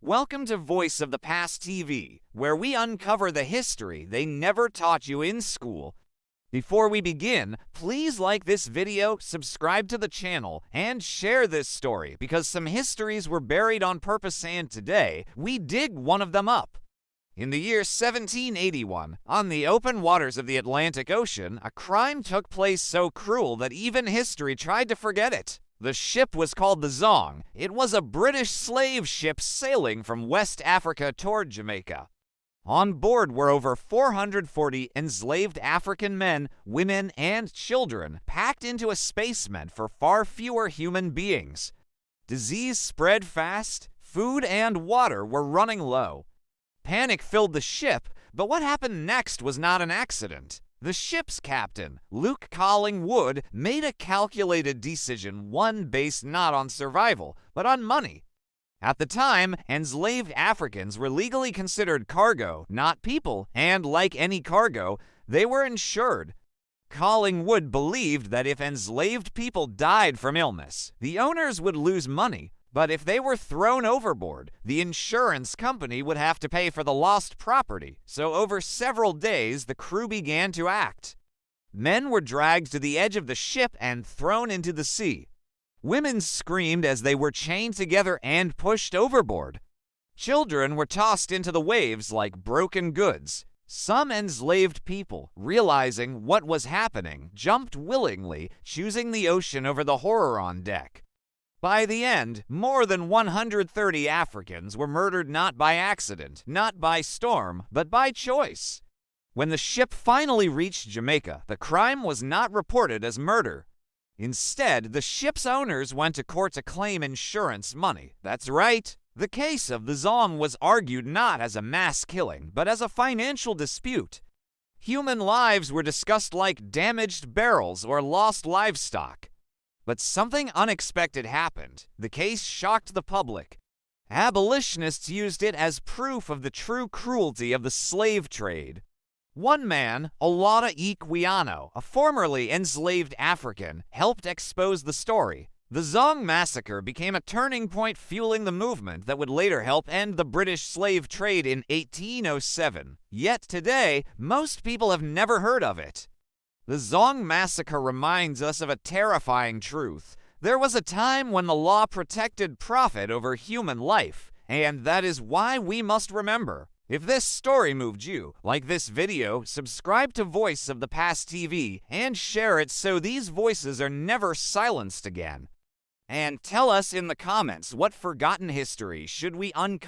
Welcome to Voice of the Past TV, where we uncover the history they never taught you in school. Before we begin, please like this video, subscribe to the channel, and share this story because some histories were buried on purpose and today, we dig one of them up. In the year 1781, on the open waters of the Atlantic Ocean, a crime took place so cruel that even history tried to forget it. The ship was called the Zong. It was a British slave ship sailing from West Africa toward Jamaica. On board were over 440 enslaved African men, women, and children, packed into a space meant for far fewer human beings. Disease spread fast, food and water were running low. Panic filled the ship, but what happened next was not an accident. The ship's captain, Luke Collingwood, made a calculated decision, one based not on survival, but on money. At the time, enslaved Africans were legally considered cargo, not people, and like any cargo, they were insured. Collingwood believed that if enslaved people died from illness, the owners would lose money, but if they were thrown overboard, the insurance company would have to pay for the lost property, so over several days the crew began to act. Men were dragged to the edge of the ship and thrown into the sea. Women screamed as they were chained together and pushed overboard. Children were tossed into the waves like broken goods. Some enslaved people, realizing what was happening, jumped willingly, choosing the ocean over the horror on deck. By the end, more than 130 Africans were murdered not by accident, not by storm, but by choice. When the ship finally reached Jamaica, the crime was not reported as murder. Instead, the ship's owners went to court to claim insurance money. That's right. The case of the Zong was argued not as a mass killing, but as a financial dispute. Human lives were discussed like damaged barrels or lost livestock. But something unexpected happened. The case shocked the public. Abolitionists used it as proof of the true cruelty of the slave trade. One man, Olaudah Equiano, a formerly enslaved African, helped expose the story. The Zong massacre became a turning point fueling the movement that would later help end the British slave trade in 1807. Yet today, most people have never heard of it. The Zong massacre reminds us of a terrifying truth. There was a time when the law protected profit over human life, and that is why we must remember. If this story moved you, like this video, subscribe to Voice of the Past TV, and share it so these voices are never silenced again. And tell us in the comments what forgotten history should we uncover.